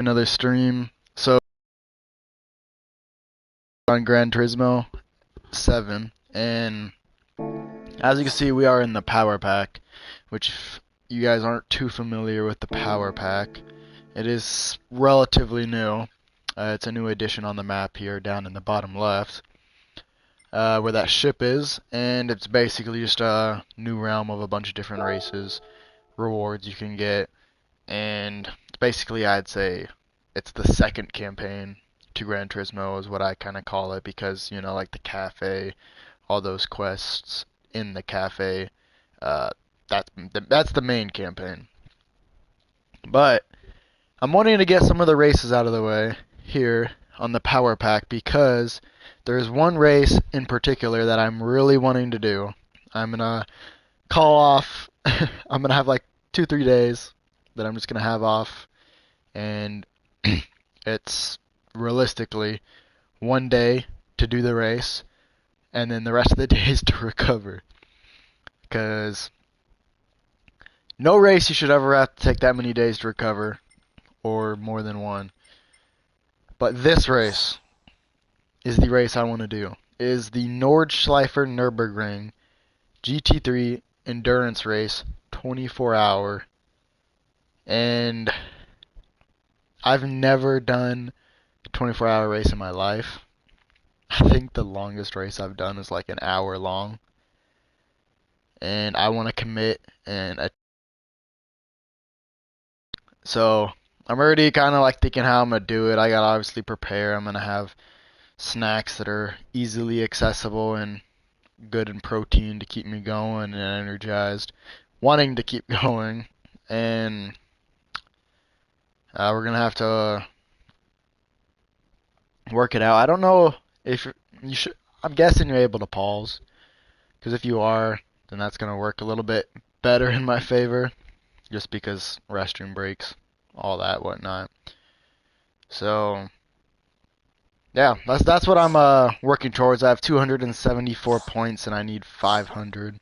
another stream. So on Gran Turismo 7, and as you can see, we are in the Power Pack, which if you guys aren't too familiar with the Power Pack, it is relatively new. It's a new addition on the map here down in the bottom left, where that ship is, and it's basically just a new realm of a bunch of different races, rewards you can get, and basically I'd say it's the second campaign to Gran Turismo is what I kind of call it, because you know, like the cafe, all those quests in the cafe, uh, that's the main campaign. But I'm wanting to get some of the races out of the way here on the Power Pack, because there's one race in particular that I'm really wanting to do. I'm gonna call off. I'm gonna have like 2-3 days that I'm just gonna have off, and it's realistically one day to do the race, and then the rest of the days to recover. Because no race you should ever have to take that many days to recover, or more than one. But this race is the race I want to do. It is the Nordschleifer Nürburgring GT3 endurance race, 24-hour. And I've never done a 24-hour race in my life. I think the longest race I've done is like an hour long. And I want to commit, and so I'm already kind of like thinking how I'm gonna do it. I gotta obviously prepare. I'm gonna have snacks that are easily accessible and good in protein to keep me going and energized, wanting to keep going. And we're gonna have to work it out. I don't know if you should. I'm guessing you're able to pause, because if you are, then that's gonna work a little bit better in my favor, just because restroom breaks, all that whatnot. So yeah, that's what I'm working towards. I have 274 points and I need 500.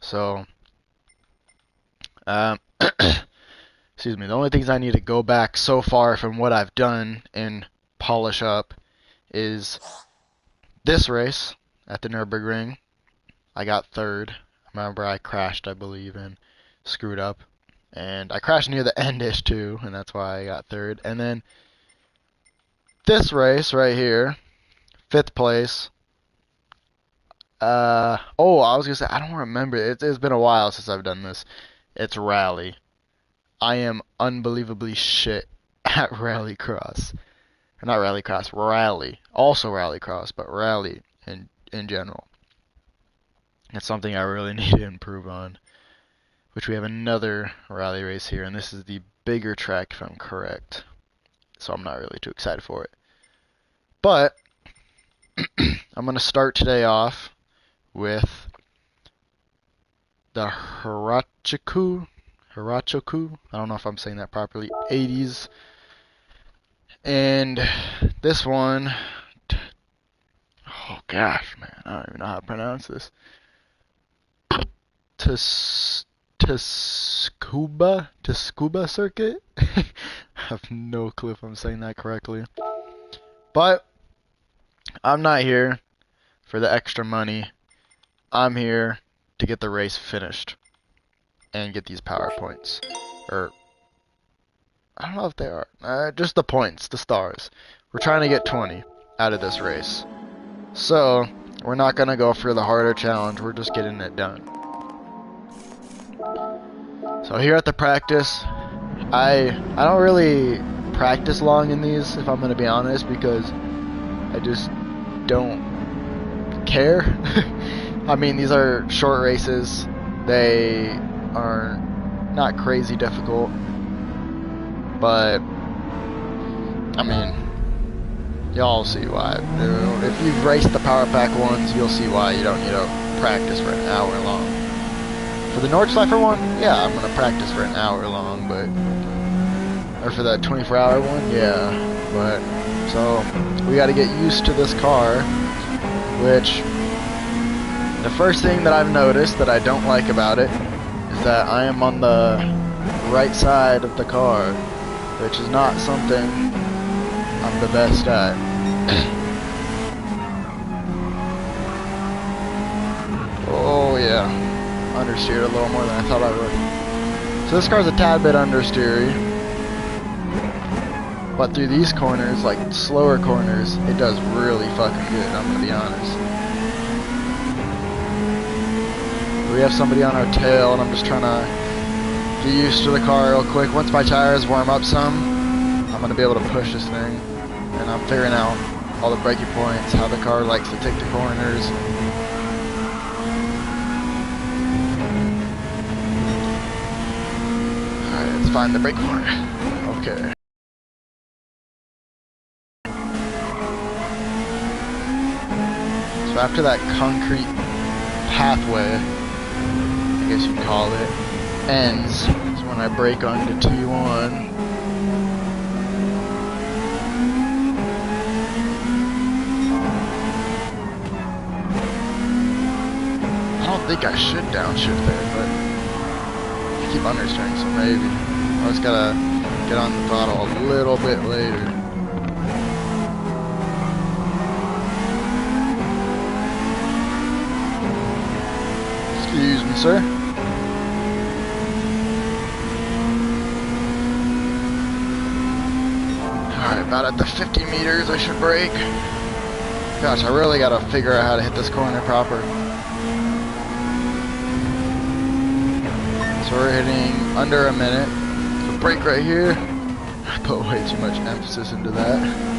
So excuse me. The only things I need to go back so far from what I've done and polish up is this race at the Nürburgring. I got third. Remember, I crashed, I believe, and screwed up. And I crashed near the endish too, and that's why I got third. And then this race right here, 5th place. I was gonna say, I don't remember. It's been a while since I've done this. It's rally. I am unbelievably shit at rallycross. Or not rallycross, rally. Also rallycross, but rally in general. It's something I really need to improve on. Which we have another rally race here, and this is the bigger track if I'm correct. So I'm not really too excited for it. But I'm going to start today off with the Hirachoku. I don't know if I'm saying that properly. 80s. And this one, oh gosh, man, I don't even know how to pronounce this. Tsukuba circuit? I have no clue if I'm saying that correctly. But I'm not here for the extra money. I'm here to get the race finished and get these power points. Or I don't know if they are. Just the points, the stars. We're trying to get 20 out of this race. So we're not gonna go for the harder challenge. We're just getting it done. So here at the practice, I don't really practice long in these, if I'm going to be honest, because I just don't care. I mean, these are short races. They are not crazy difficult, but I mean, y'all see why. If you've raced the Power Pack ones, you'll see why you don't need to practice for an hour long. For the Nordschleifer one, yeah, I'm going to practice for an hour long, but... Or for that 24-hour one, yeah. But, so, we got to get used to this car, which... The first thing that I've noticed that I don't like about it is that I am on the right side of the car. which is not something I'm the best at. Oh yeah, understeered a little more than I thought I would. So this car's a tad bit understeery, but through these corners, like slower corners, it does really fucking good, I'm gonna be honest. We have somebody on our tail, and I'm just trying to get used to the car real quick. Once my tires warm up some, I'm gonna be able to push this thing, and I'm figuring out all the braking points, how the car likes to take the corners. Alright, let's find the brake point. Okay. So after that concrete pathway, I guess you'd call it, ends, is when I brake onto T1. I don't think I should downshift there, but I keep understeering, so maybe. I just gotta get on the throttle a little bit later. Excuse me, sir. Alright, about at the 50 meters I should brake. Gosh, I really gotta figure out how to hit this corner proper. So we're hitting under a minute. So brake right here. I put way too much emphasis into that.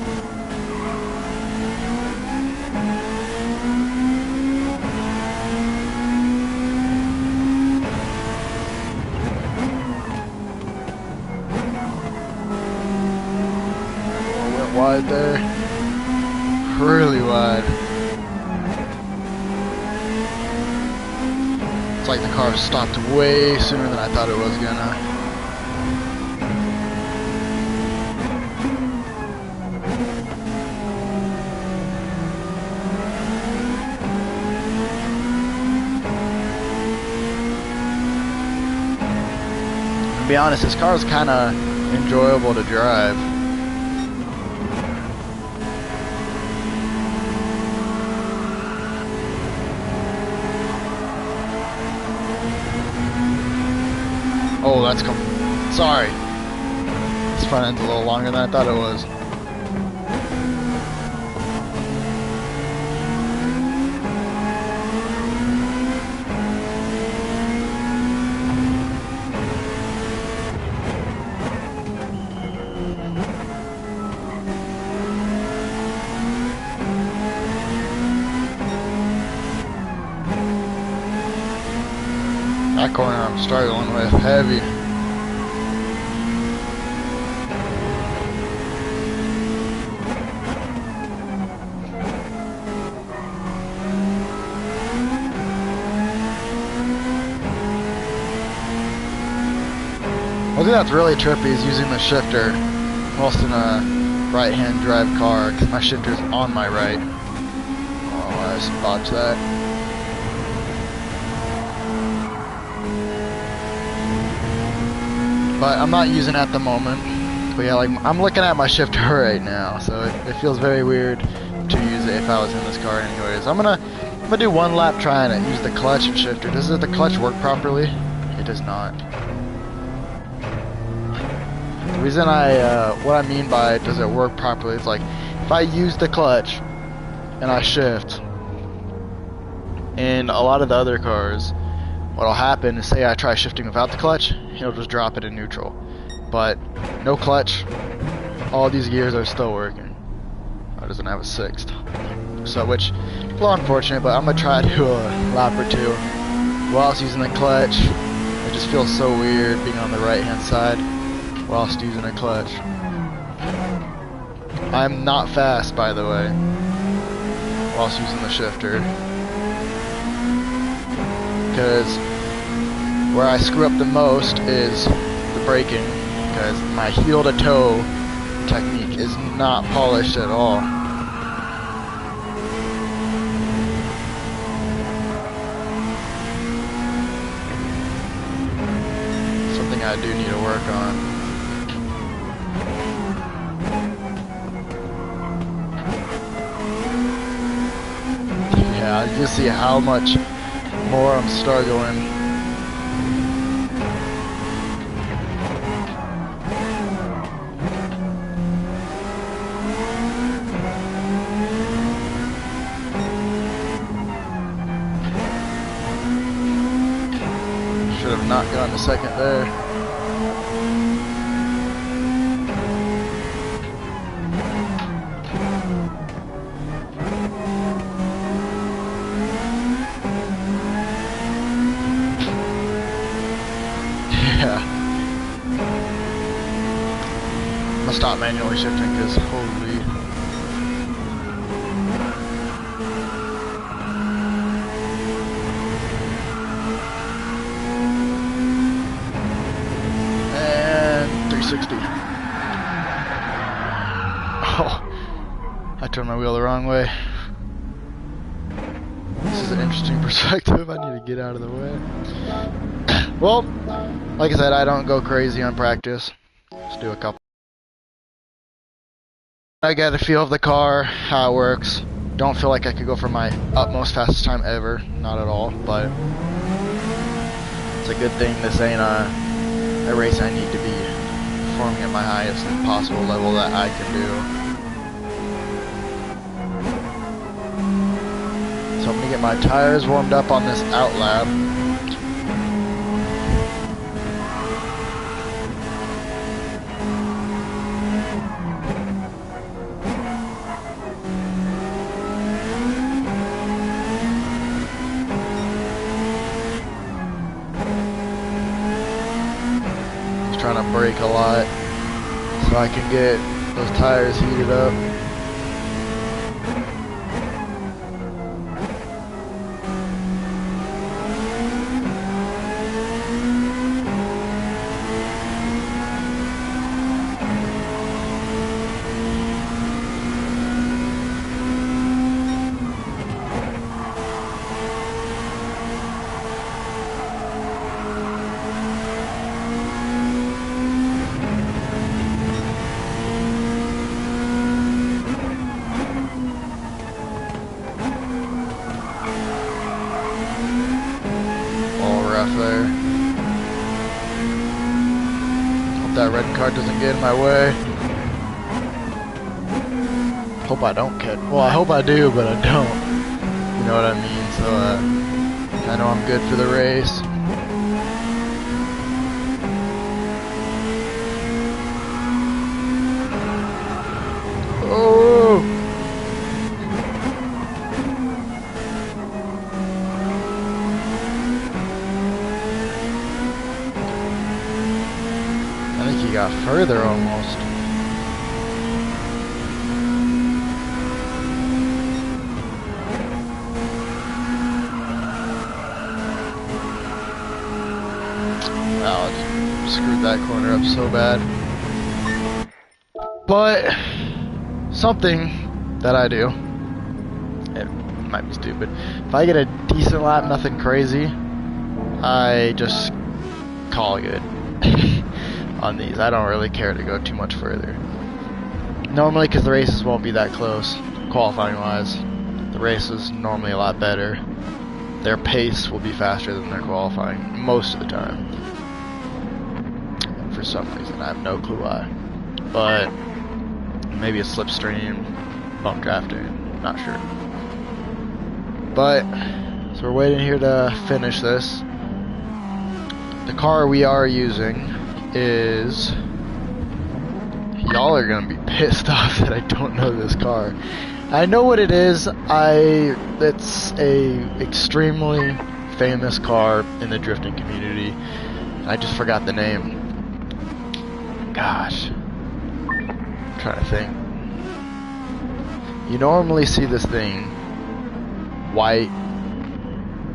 Wide there, really wide. It's like the car stopped way sooner than I thought it was gonna. To be honest, this car is kind of enjoyable to drive. Oh, that's sorry. This front end's a little longer than I thought it was. That corner I'm struggling with heavy. One thing that's really trippy is using the shifter whilst in a right-hand drive car, because my shifter's on my right. Oh, I just botched that. But I'm not using it at the moment. But yeah, like I'm looking at my shifter right now, so it feels very weird to use it if I was in this car anyways. I'm gonna do one lap trying to use the clutch and shifter. Does the clutch work properly? It does not. The reason what I mean by does it work properly, it's like if I use the clutch and I shift, in a lot of the other cars, what'll happen is, say I try shifting without the clutch, it'll just drop it in neutral. But no clutch, all these gears are still working. Oh, it doesn't have a sixth. So, which, a little unfortunate, but I'm gonna try to do a lap or two whilst using the clutch. It just feels so weird being on the right hand side whilst using a clutch. I'm not fast, by the way, whilst using the shifter. Because where I screw up the most is the braking, because my heel to toe technique is not polished at all. Something I do need to work on. God, you see how much more I'm struggling. Should have not gotten a second there. Yeah. I'm gonna stop manually shifting because holy. And 360. Oh, I turned my wheel the wrong way. This is an interesting perspective. I need to get out of the way. Well, like I said, I don't go crazy on practice. Just do a couple. I get a feel of the car, how it works. Don't feel like I could go for my utmost fastest time ever. Not at all, but it's a good thing this ain't a race I need to be performing at my highest possible level that I can do. So I'm gonna get my tires warmed up on this out lap. Trying to brake a lot so I can get those tires heated up. There. Hope that red car doesn't get in my way. Hope I don't catch. Well, I hope I do, but I don't. You know what I mean? So I know I'm good for the race. Oh! I think he got further almost. Wow, I screwed that corner up so bad. But something that I do, it might be stupid, if I get a decent lap, nothing crazy, I just call it good. On these, I don't really care to go too much further. Normally, because the races won't be that close, qualifying wise. The race is normally a lot better. Their pace will be faster than their qualifying most of the time. And for some reason, I have no clue why. But maybe it's slipstream, bump drafting, not sure. But so we're waiting here to finish this. The car we are using is, y'all are gonna be pissed off that I don't know this car. I know what it is. It's a extremely famous car in the drifting community. I just forgot the name. Gosh, I'm trying to think. You normally see this thing white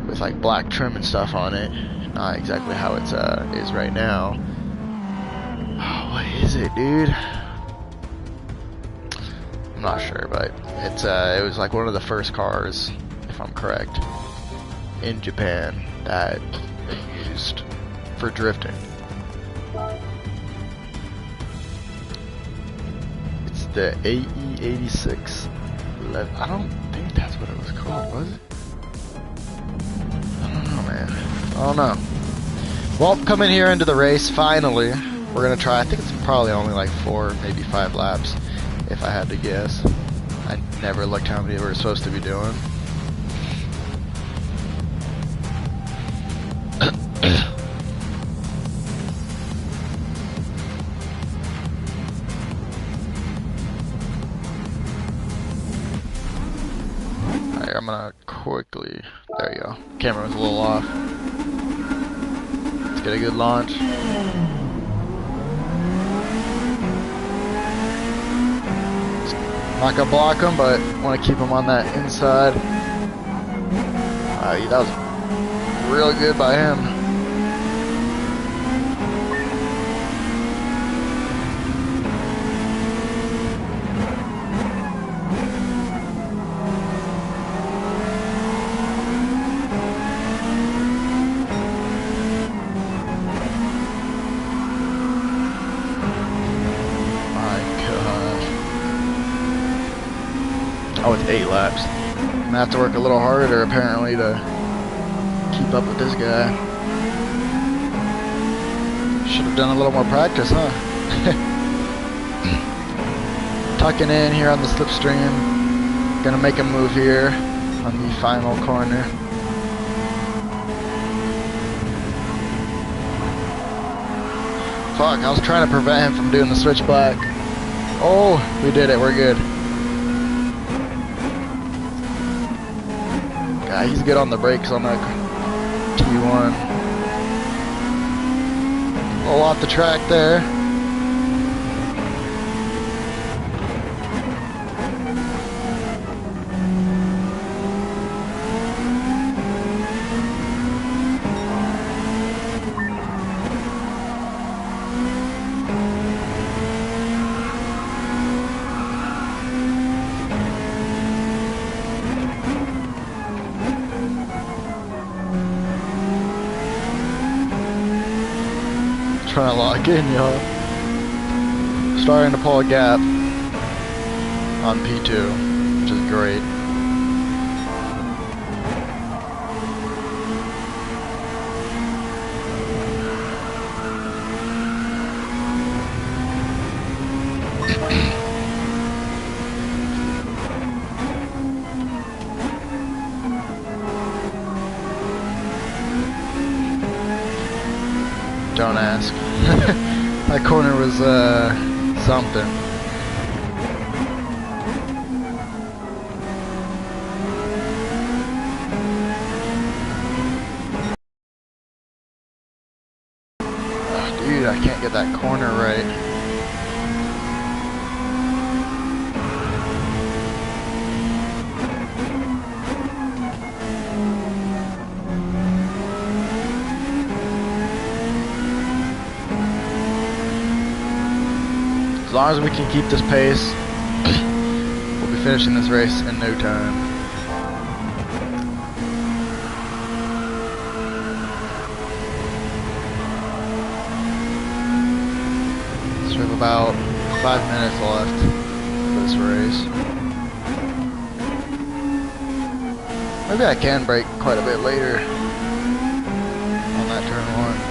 with like black trim and stuff on it. Not exactly how it's is right now. Oh, what is it, dude? I'm not sure, but it's it was like one of the first cars, if I'm correct, in Japan that they used for drifting. It's the AE86. I don't think that's what it was called, was it? man. I don't know. Well, coming here into the race, finally. We're gonna try, I think it's probably only like 4, maybe 5 laps, if I had to guess. I never looked how many we're supposed to be doing. Alright, I'm gonna quickly, there you go. Camera was a little off. Let's get a good launch. Not gonna block him, but want to keep him on that inside. That was real good by him. Oh, it's 8 laps. I'm gonna have to work a little harder apparently to keep up with this guy. Should have done a little more practice, huh? Tucking in here on the slipstream. Gonna make a move here on the final corner. Fuck, I was trying to prevent him from doing the switchback. Oh, we did it, we're good. God, he's good on the brakes on that T1. Oh, off the track there. Trying to lock in, y'all. Starting to pull a gap on P2, which is great. Don't ask. That corner was something. Oh, dude, I can't get that corner right. As long as we can keep this pace, we'll be finishing this race in no time. So we have about 5 minutes left for this race. Maybe I can brake quite a bit later on that turn 1.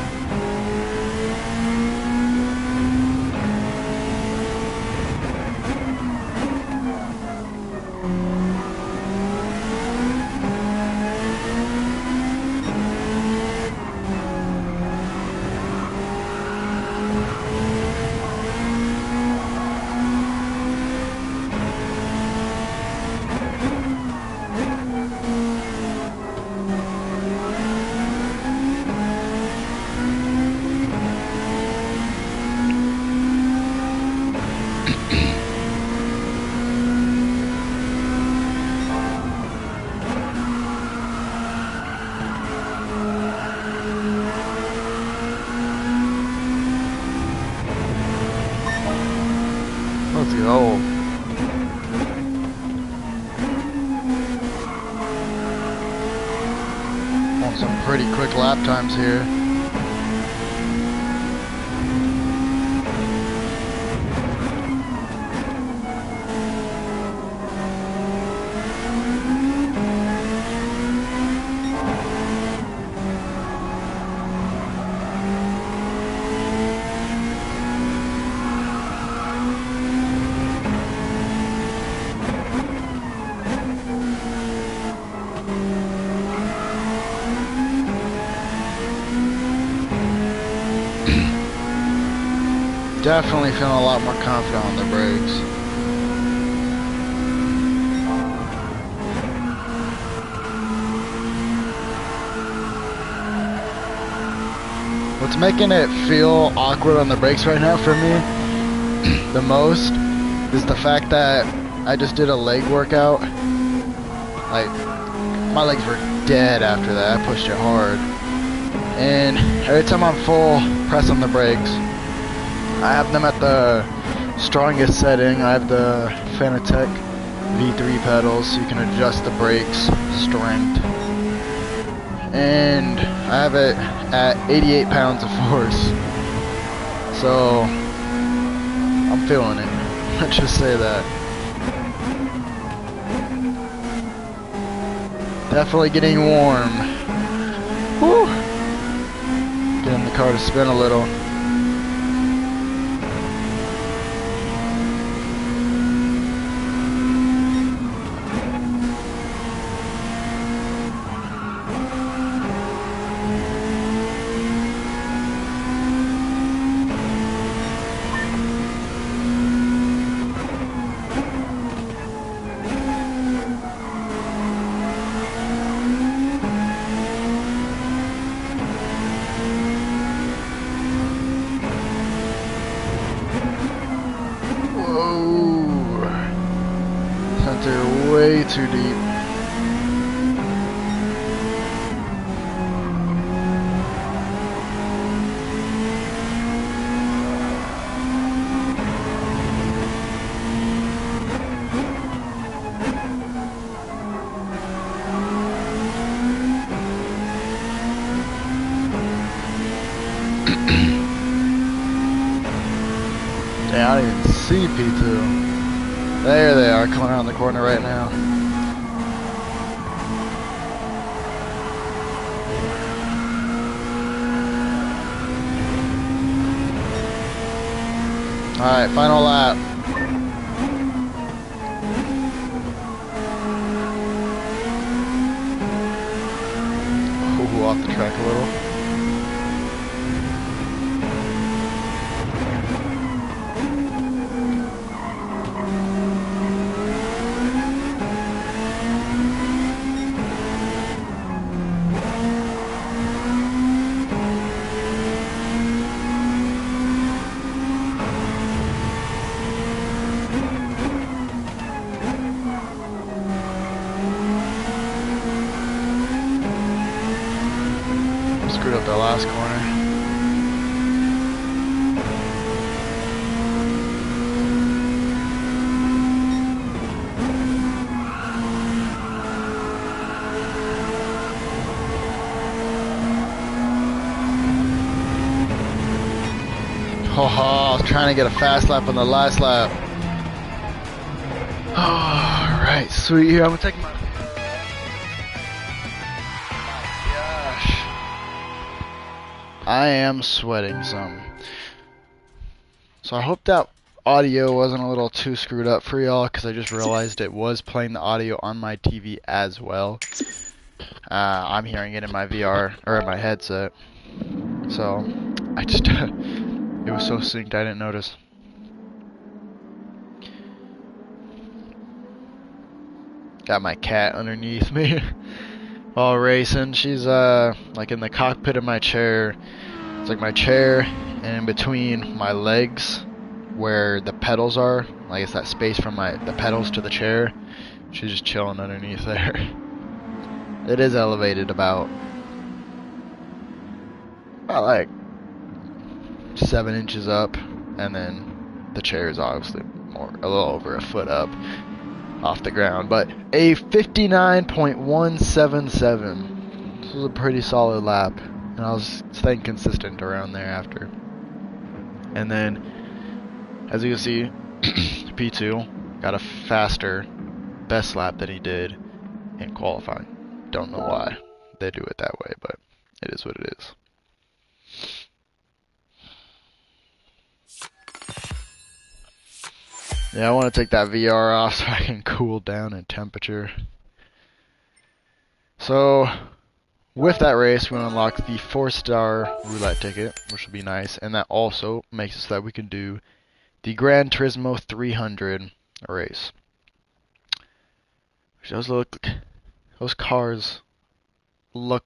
Let's go. Want some pretty quick lap times here. definitely feeling a lot more confident on the brakes. What's making it feel awkward on the brakes right now for me the most is the fact that I just did a leg workout. Like, my legs were dead after that. I pushed it hard. And every time I'm full press on the brakes, I have them at the strongest setting. I have the Fanatec V3 pedals, so you can adjust the brakes strength. And I have it at 88 pounds of force. So, I'm feeling it. Let's just say that. Definitely getting warm. Woo! Getting the car to spin a little. Center way too deep. Yeah, I don't even see P2. There they are, coming around the corner right now. Alright, final lap. Ooh, off the track a little. Screwed up that last corner. Oh, I was trying to get a fast lap on the last lap. Alright, sweet. Here, I'm gonna take my... I am sweating some. So I hope that audio wasn't a little too screwed up for y'all, because I just realized it was playing the audio on my TV as well. I'm hearing it in my VR, or in my headset. So, I just, it was so synced I didn't notice. Got my cat underneath me while racing. She's like in the cockpit of my chair. It's like my chair and in between my legs where the pedals are. Like it's that space from the pedals to the chair. She's just chilling underneath there. It is elevated about like 7 inches up, and then the chair is obviously a little over a foot up off the ground, but a 59.177. This was a pretty solid lap, and I was staying consistent around there after. And then, as you can see, P2 got a faster best lap than he did in qualifying. Don't know why they do it that way, but it is what it is. Yeah, I want to take that VR off so I can cool down in temperature. So, with that race, we unlock the 4-star roulette ticket, which will be nice, and that also makes it so that we can do the Gran Turismo 300 race. Those cars look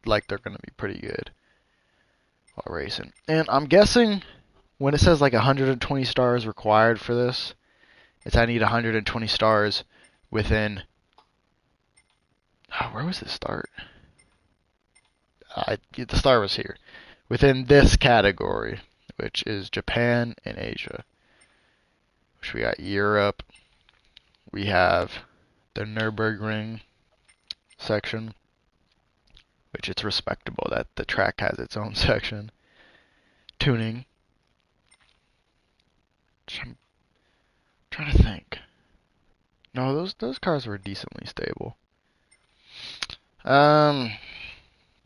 like they're gonna be pretty good while racing. And I'm guessing when it says like 120 stars required for this, it's I need 120 stars within. Oh, where was the start? The star was here. Within this category, which is Japan and Asia. Which we got Europe. We have the Nürburgring section, which it's respectable that the track has its own section. Tuning. I'm trying to think. No, those cars were decently stable.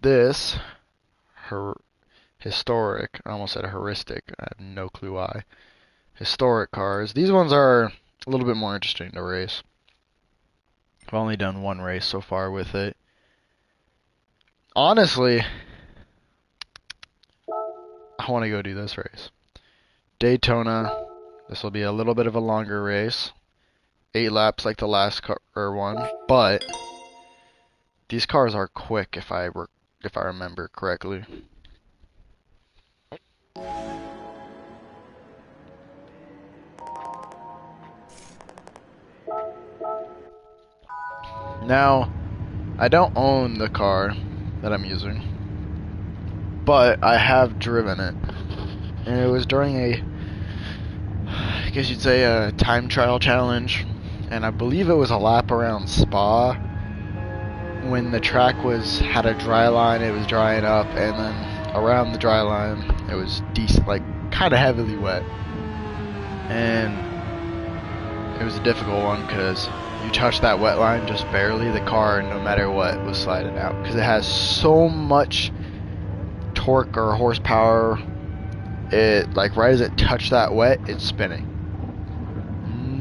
This historic, I almost said heuristic, I have no clue why. Historic cars. These ones are a little bit more interesting to race. I've only done one race so far with it. Honestly, I want to go do this race. Daytona. This will be a little bit of a longer race. 8 laps like the last one, but these cars are quick if I remember correctly. Now, I don't own the car that I'm using, but I have driven it, and it was during I guess you'd say a time trial challenge, and I believe it was a lap around Spa when the track had a dry line. It was drying up, and then around the dry line it was decent, like kind of heavily wet, and it was a difficult one because you touch that wet line just barely, the car, no matter what, was sliding out because it has so much torque or horsepower. It, like, right as it touched that wet, it's spinning.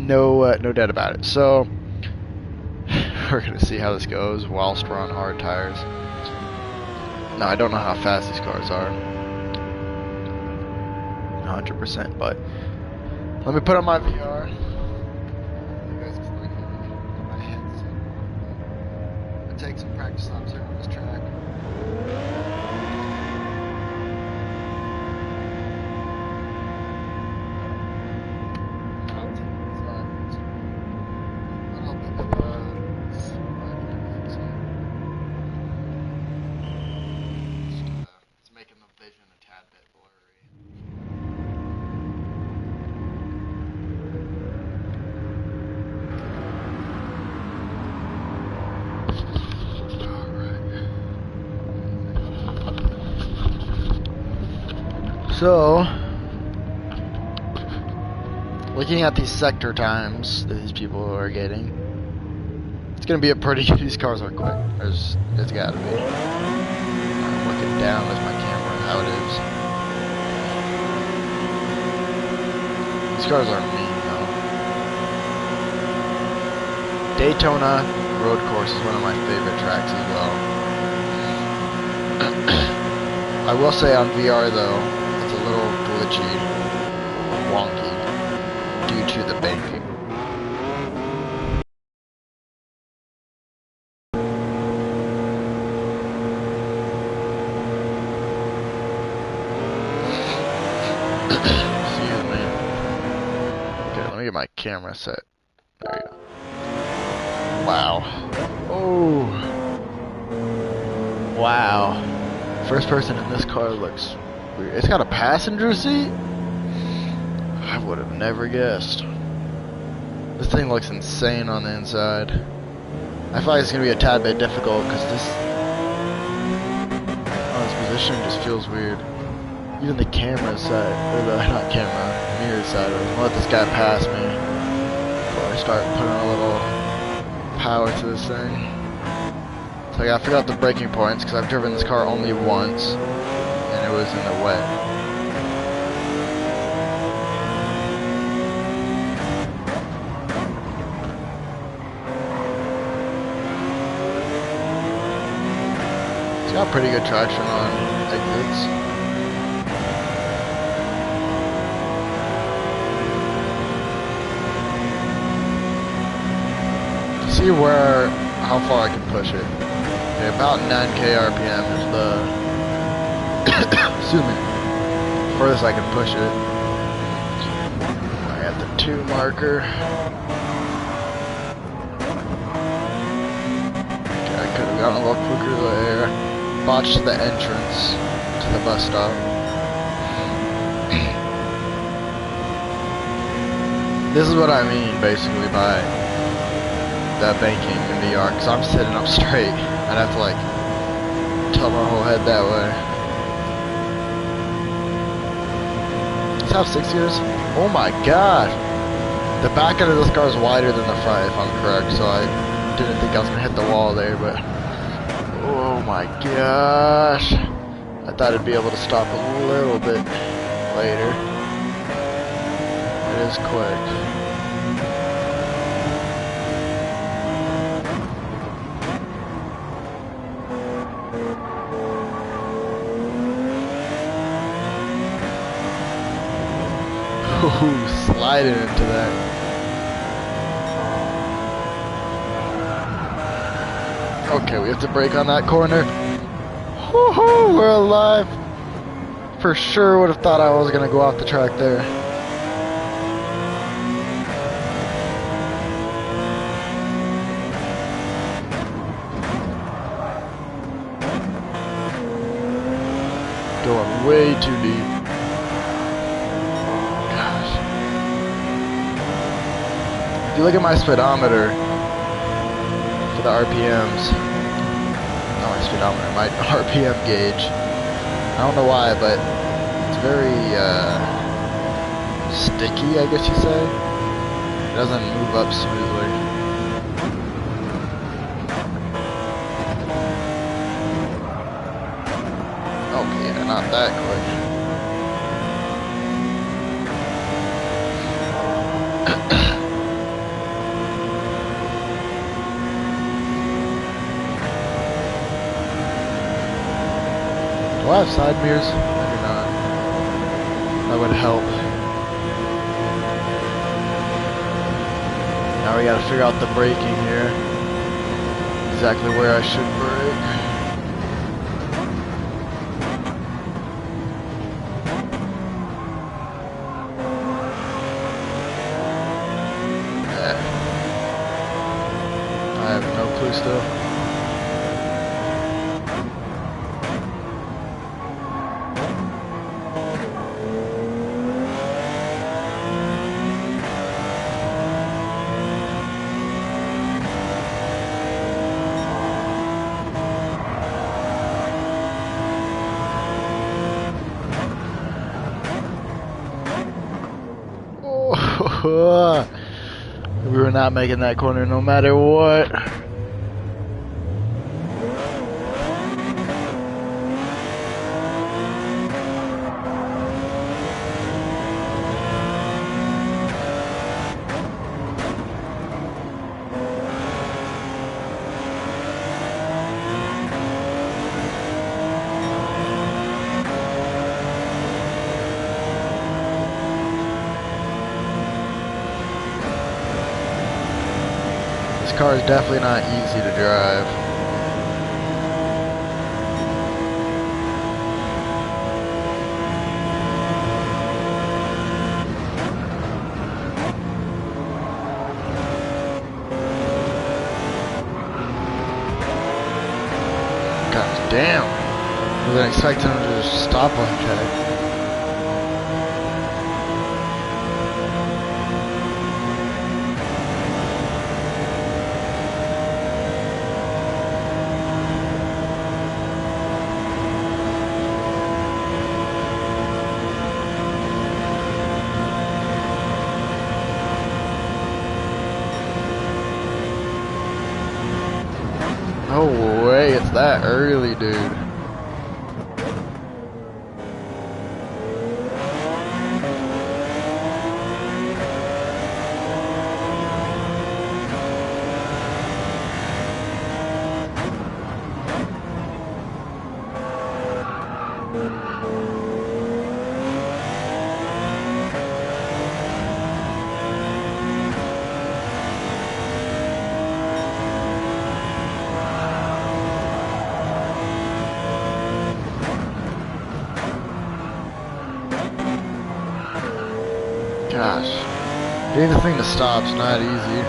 No doubt about it. So we're gonna see how this goes whilst we're on hard tires. Now, I don't know how fast these cars are, 100%, but let me put on my VR. Take some practice laps here on this track. It's making the vision a tad bit blurry. So, looking at these sector times that these people are getting, it's gonna be a pretty. These cars are quick. It's gotta be. I'm looking down with my camera how it is. These cars are mean though. Daytona road course is one of my favorite tracks as well. I will say on VR though, it's a little glitchy, wonky, due to the banking. Excuse me. Okay, let me get my camera set. There you go. Wow. Oh. Wow. First person in this car looks weird. It's got a passenger seat? I would have never guessed. This thing looks insane on the inside. I feel like it's going to be a tad bit difficult because this positioning just feels weird. Even the camera side, or the, not camera, mirror side, I'm gonna let this guy pass me before I start putting a little power to this thing. So I forgot the braking points because I've driven this car only once, and it was in the wet. got pretty good traction on exits. See how far I can push it. Okay, about 9k RPM is the excuse me, furthest I can push it. I got the 2 marker. Okay, I could have gotten a little quicker there. Botched the entrance to the bus stop. This is what I mean basically by that banking in VR, because I'm sitting up straight. I'd have to like tilt my whole head that way. Does it have 6 gears? Oh my god! The back end of this car is wider than the front, if I'm correct, so I didn't think I was gonna hit the wall there, but oh my gosh! I thought I'd be able to stop a little bit later. It is quick. Ooh, sliding into that. Okay, we have to brake on that corner. Woohoo, we're alive. For sure would have thought I was gonna go off the track there. Going way too deep. If you look at my speedometer for the RPMs, not my speedometer, my RPM gauge, I don't know why, but it's very sticky, I guess you say. It doesn't move up smoothly. Okay, yeah, not that quick. Do I have side mirrors? Maybe not. That would help. Now we gotta figure out the braking here. Exactly where I should brake. I have no clue still. We were not making that corner no matter what. This car is definitely not easy to drive. God damn. I wasn't expecting him to just stop like that. No way, it's that early, dude. Getting the thing to stop's not easy.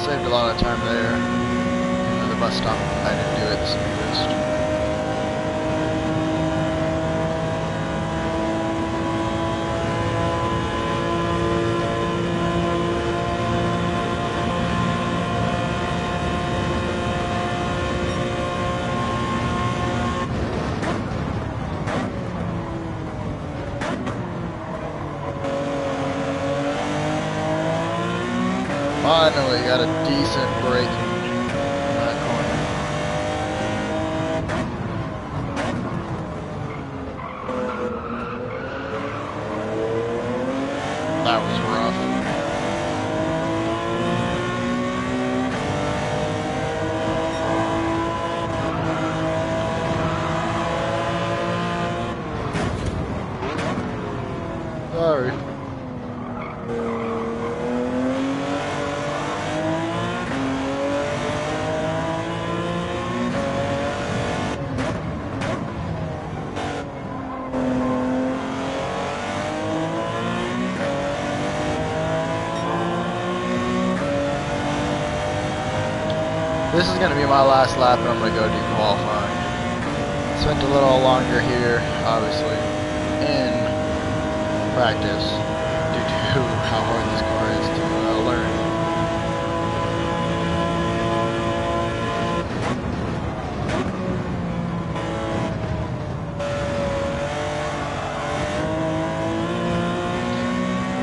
Saved a lot of time there. Even though the bus stop, I didn't do it the smoothest. Finally got a decent break in that corner. That was rough. Sorry. This is going to be my last lap and I'm going to go do qualifying. Spent a little longer here, obviously, in practice due to how hard this car is to learn.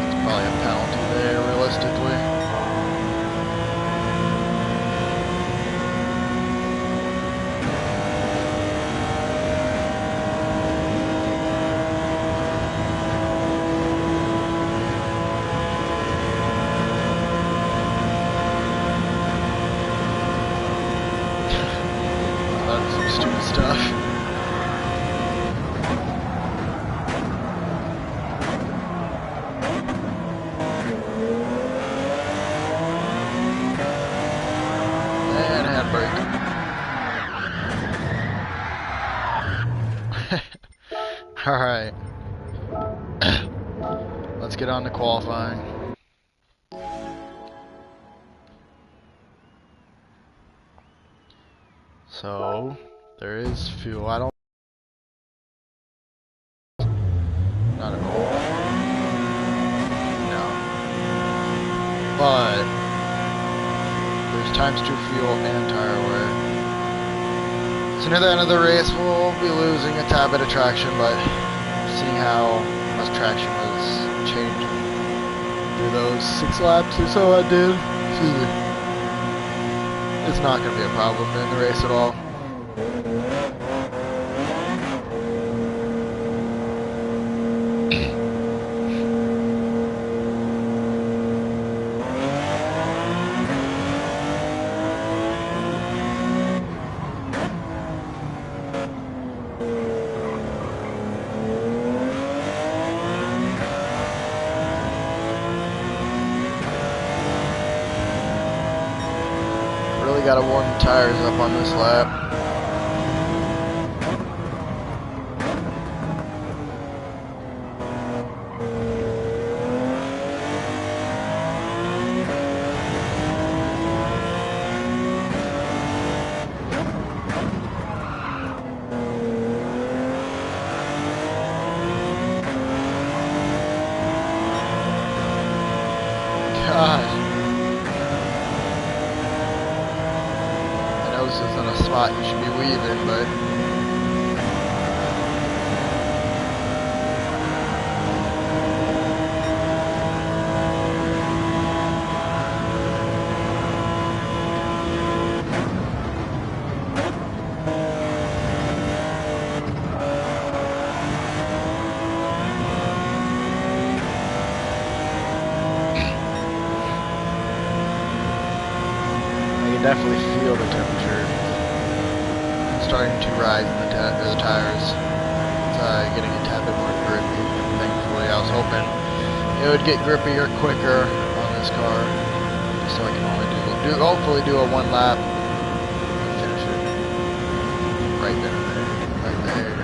It's probably a penalty there, realistically. Stupid stuff. And handbrake. Alright. Let's get on to qualifying. So there is fuel. I don't. Not at all. No. But there's ×2 fuel and tire wear. So near the end of the race, we'll be losing a tad bit of traction, but seeing how much traction was changing through those 6 laps or so I did, it's not going to be a problem in the race at all. Really gotta warm the tires up on this lap. God. This isn't a spot you should be weaving, but can definitely feel the temperature starting to rise in the tires. It's getting a tad bit more grippy. Thankfully, I was hoping it would get grippier quicker on this car, so I can only hopefully do a 1 lap and finish it right there, right there.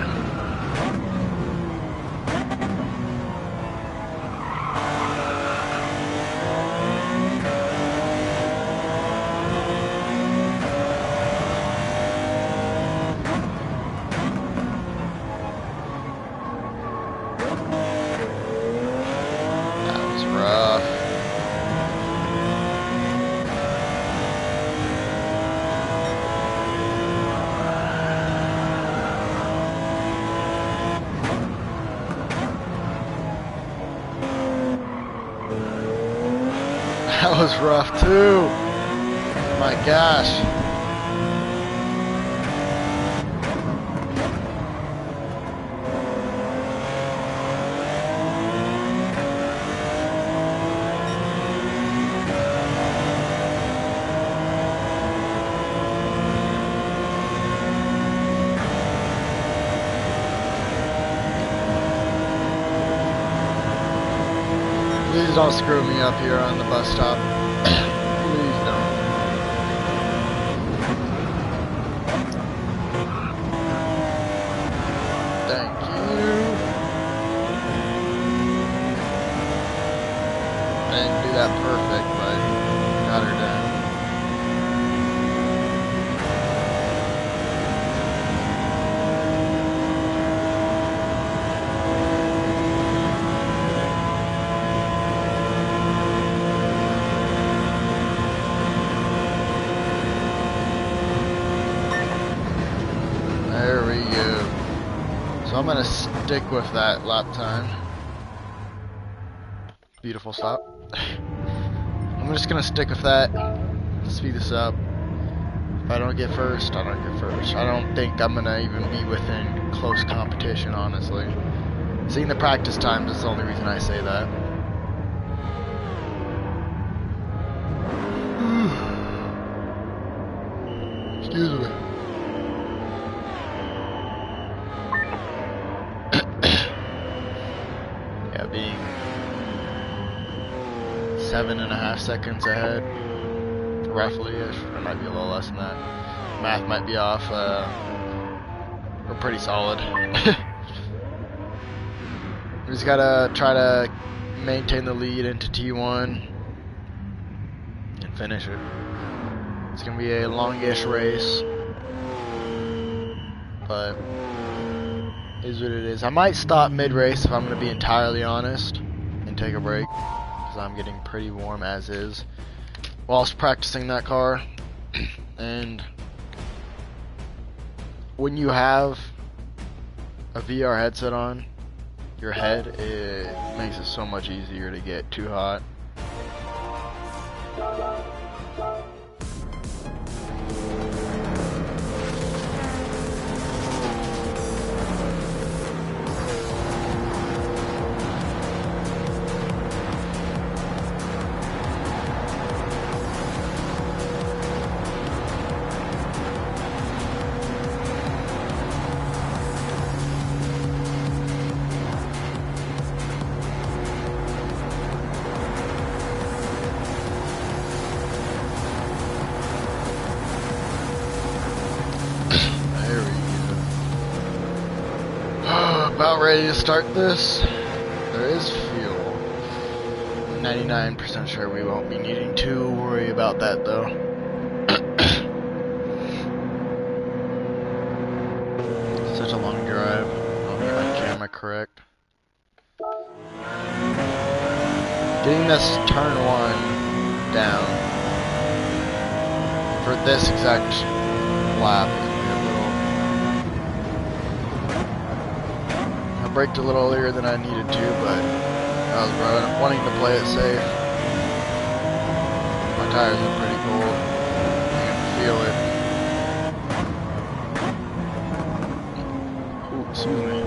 That was rough too. My gosh. Please don't screw me up here on the bus stop. Please don't. Thank you. I didn't do that perfect, but got her done. There we go. So I'm gonna stick with that lap time. Beautiful stop. I'm just gonna stick with that. Speed this up. If I don't get first, I don't get first. I don't think I'm gonna even be within close competition, honestly. Seeing the practice times is the only reason I say that. Excuse me. Yeah, being 7.5 seconds ahead, roughly-ish. It might be a little less than that. Math might be off. We're pretty solid. We just gotta try to maintain the lead into T1 and finish it. It's gonna be a longish race, but is what it is. I might stop mid-race if I'm gonna be entirely honest and take a break, because I'm getting pretty warm as is whilst practicing that car. And when you have a VR headset on your head, it makes it so much easier to get too hot. About ready to start this. There is fuel. 99% sure we won't be needing to worry about that though. Such a long drive. I'll get my camera correct. Getting this turn 1 down for this exact lap. Braked a little earlier than I needed to, but I was wanting to play it safe. My tires are pretty cold. I can feel it. Ooh, excuse me.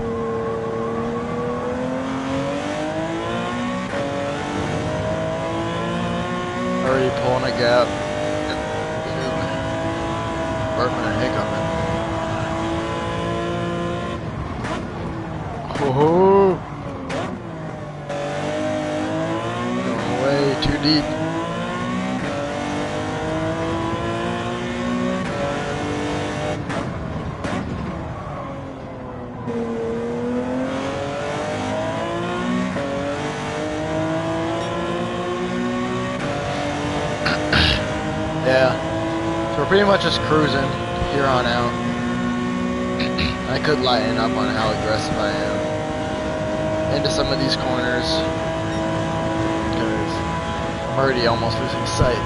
Already pulling a gap. Excuse me. burping and hiccuping. Oh, going way too deep. Yeah, so we're pretty much just cruising here on out. I could lighten up on how aggressive I am into some of these corners because I'm already almost losing sight.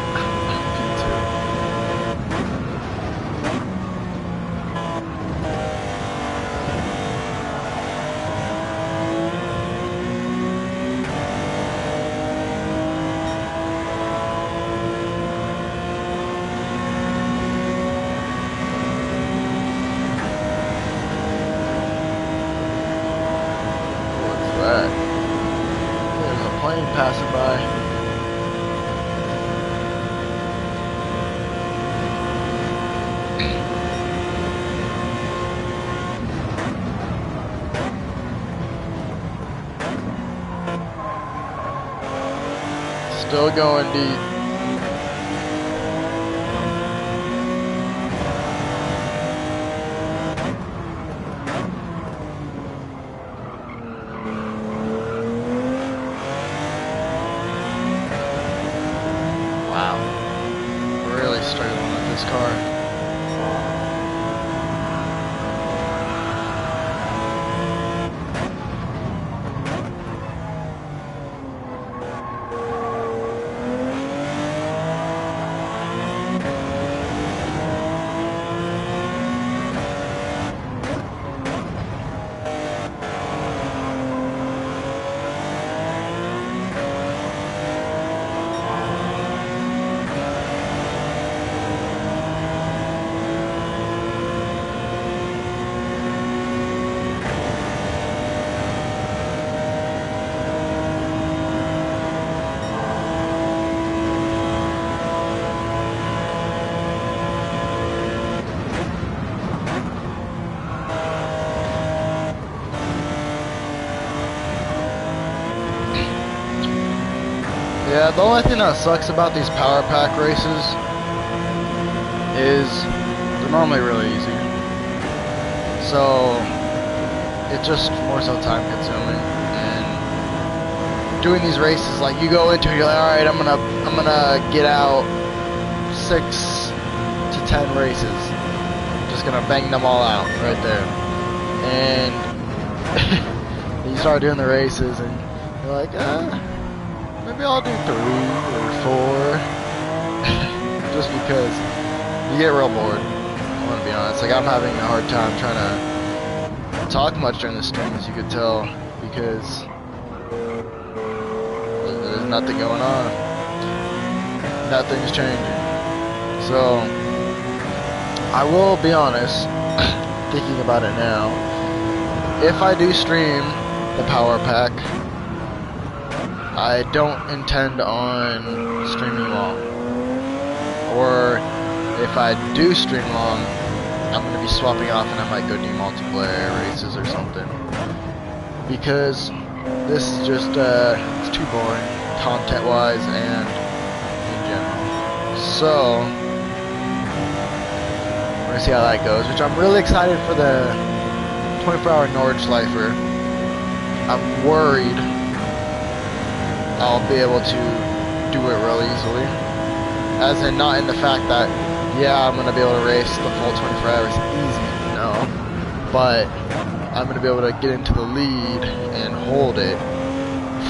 There's a plane passing by. Still going deep. Wow, really struggling with this car. Yeah, the only thing that sucks about these power pack races is they're normally really easy. So it's just more so time consuming. And doing these races, like you go into it, you're like, all right, I'm gonna get out 6 to 10 races. Just gonna bang them all out right there. And you start doing the races, and you're like, maybe I'll do 3 or 4. Just because you get real bored. I want to be honest. Like, I'm having a hard time trying to talk much during the stream, as you could tell, because there's nothing going on. Nothing's changing. So, I will be honest, thinking about it now, if I do stream the power pack, I don't intend on streaming long. Or if I do stream long, I'm going to be swapping off and I might go do multiplayer races or something. Because this is just, it's too boring, content-wise and in general. So, we're going to see how that goes, which I'm really excited for the 24-hour Norwich Lifer. I'm worried I'll be able to do it real easily. As in, not in the fact that, yeah, I'm going to be able to race the full 24 hours easy, no. But I'm going to be able to get into the lead and hold it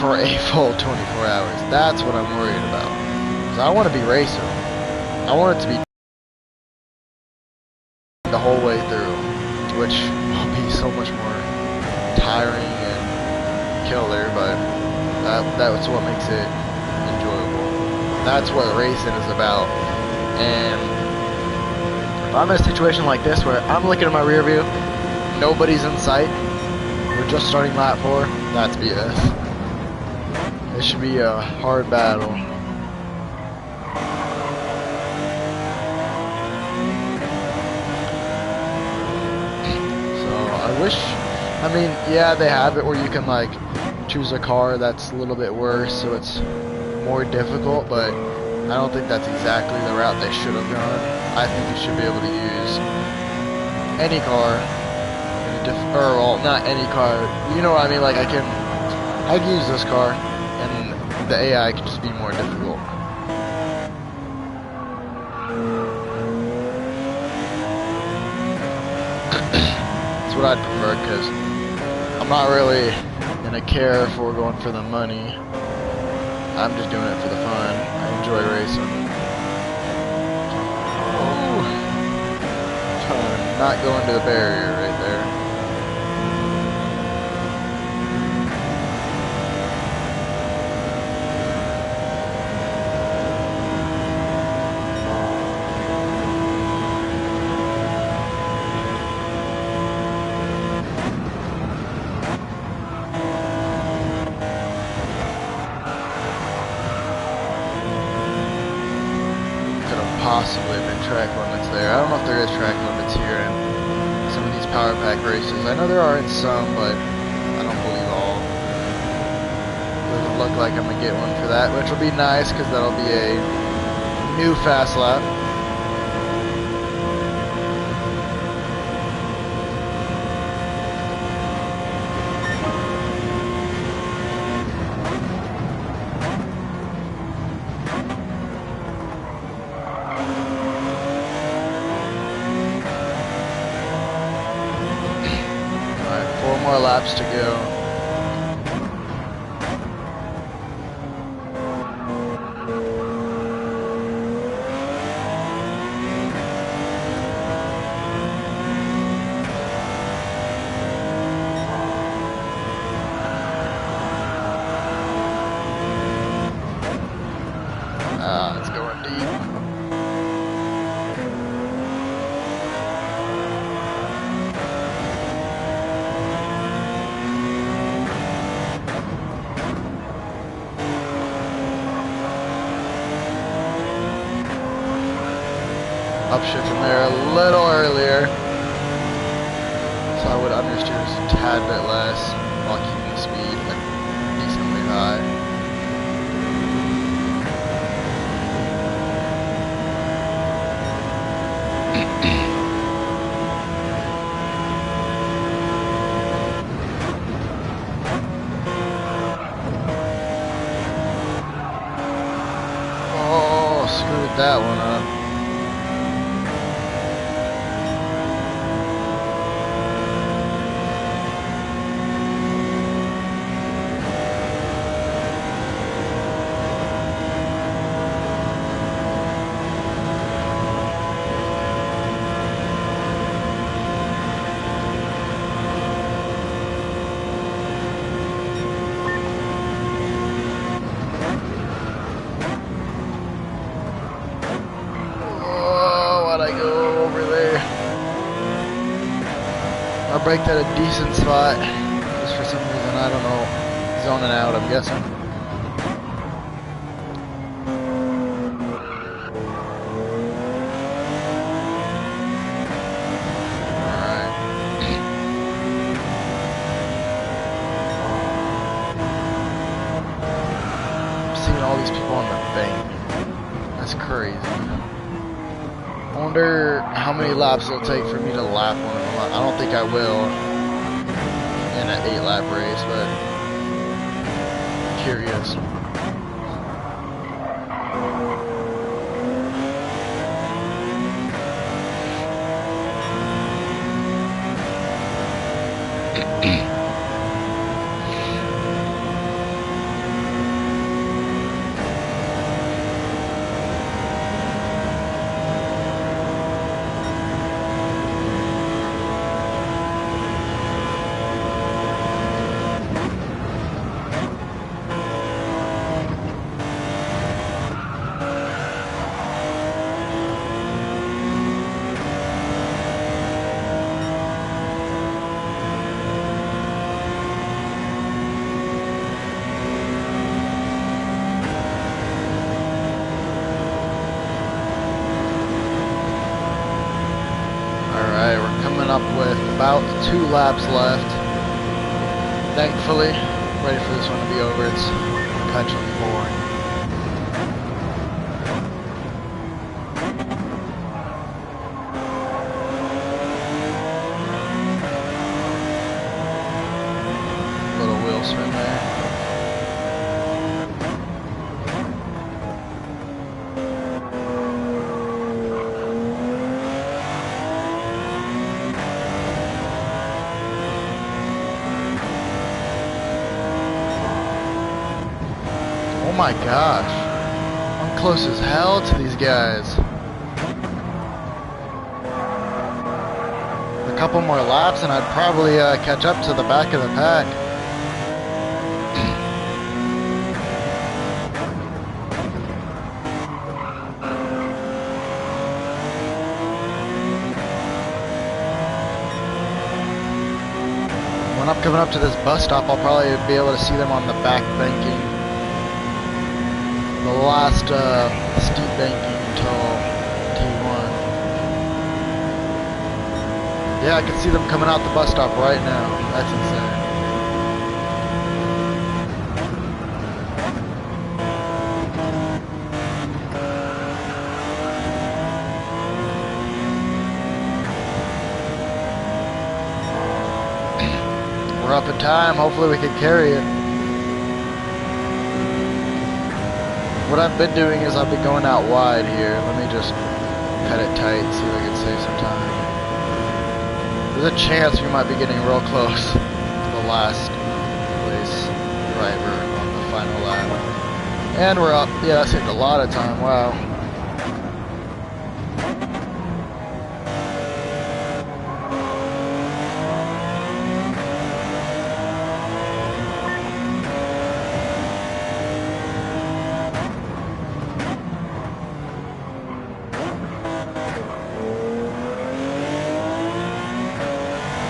for a full 24 hours. That's what I'm worried about. Because I want to be racing. I want it to be the whole way through, which will be so much more tiring and killer, but that's what makes it enjoyable. That's what racing is about. And if I'm in a situation like this where I'm looking at my rear view, nobody's in sight, we're just starting lap 4, that's BS. It should be a hard battle. wish, I mean, yeah, they have it where you can like choose a car that's a little bit worse, so it's more difficult, but I don't think that's exactly the route they should have gone. I think you should be able to use any car, or well, not any car, you know what I mean, like I can use this car, and the AI can just be more difficult. That's what I'd prefer, because I'm not really gonna care if we're going for the money. I'm just doing it for the fun. I enjoy racing. Oh, trying to not go into the barrier right there. Possibly been track limits there. I don't know if there is track limits here in some of these Power Pack races. I know there are in some, but I don't believe all. Doesn't look like I'm gonna get one for that, which will be nice because that'll be a new fast lap. More laps to go. It's going deep. Upshift from there a little earlier, so I would understeer just a tad bit less while keeping the speed decently high. Oh, screwed that one up. I braked at a decent spot, just for some reason, I don't know, zoning out, I'm guessing. Alright. I'm seeing all these people on the bank. That's crazy. I wonder how many laps it'll take for me to lap one of them. I don't think I will in an 8-lap race, but I'm curious. Up with about 2 laps left. Thankfully, ready for this one to be over. It's perpetually boring. Little wheel spin there. Oh my gosh, I'm close as hell to these guys. A couple more laps and I'd probably catch up to the back of the pack. When I'm coming up to this bus stop, I'll probably be able to see them on the back banking. The last steep banking until T1. Yeah, I can see them coming out the bus stop right now. That's insane. We're up in time. Hopefully we can carry it. What I've been doing is I've been going out wide here. Let me just cut it tight, see if I can save some time. There's a chance we might be getting real close to the last place driver on the final lap. And we're up. Yeah, that saved a lot of time. Wow.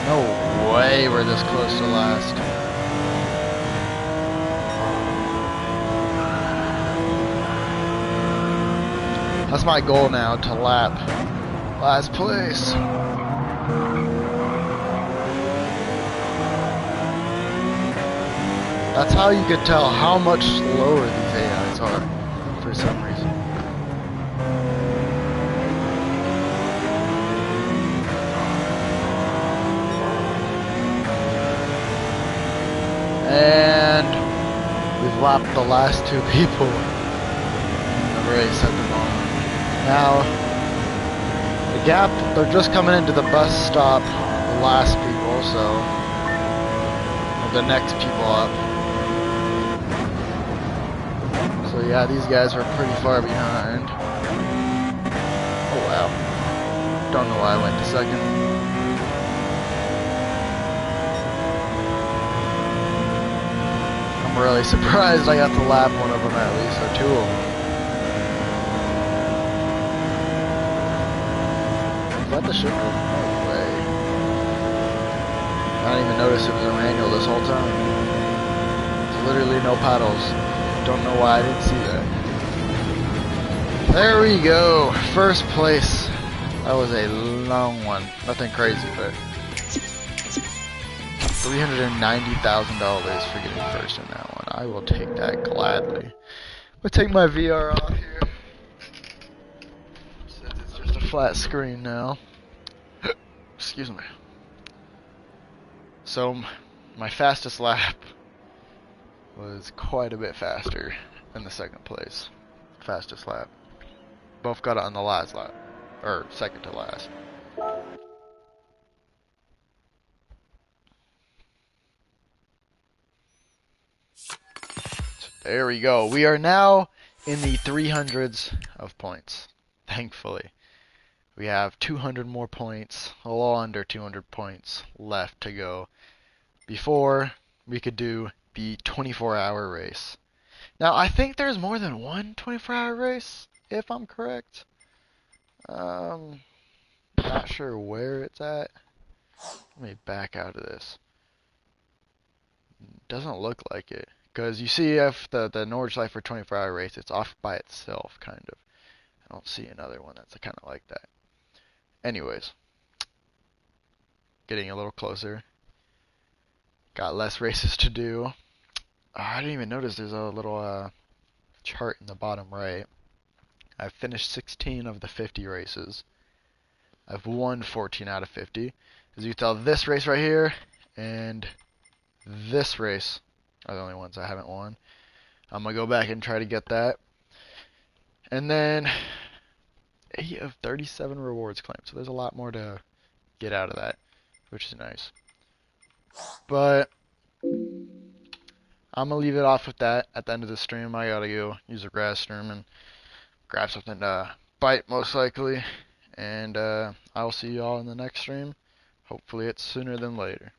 No way we're this close to last. That's my goal now, to lap last place. That's how you could tell how much slower these AIs are for some reason. And we've lapped the last 2 people in the race at the moment. Now, the gap, they're just coming into the bus stop, the last people, so the next people up. So yeah, these guys are pretty far behind. Oh wow. Don't know why I went to second. I'm really surprised I got to lap one of them at least, or 2 of them. Is that the shipper? No way. I didn't even notice it was a manual this whole time. There's literally no paddles. Don't know why I didn't see that. There we go. First place. That was a long one. Nothing crazy, but $390,000 for getting first in that one. I will take that gladly. I'll take my VR off here. Since it's just a flat screen now. Excuse me. So, my fastest lap was quite a bit faster than the second place. Fastest lap. Both got it on the last lap. Or second to last. There we go. We are now in the 300s of points. Thankfully. We have 200 more points, a little under 200 points left to go before we could do the 24-hour race. Now, I think there's more than one 24-hour race, if I'm correct. Not sure where it's at. Let me back out of this. Doesn't look like it. Because you see if the Nordschleifer for 24-hour race, it's off by itself, kind of. I don't see another one that's kind of like that. Anyways. getting a little closer. Got less races to do. I didn't even notice there's a little chart in the bottom right. I've finished 16 of the 50 races. I've won 14 out of 50. As you can tell, this race right here and this race are the only ones I haven't won. I'm going to go back and try to get that. And then 8 of 37 rewards claimed. So there's a lot more to get out of that, which is nice. But I'm going to leave it off with that at the end of the stream. I got to go use the restroom and grab something to bite, most likely. And I will see you all in the next stream. Hopefully it's sooner than later.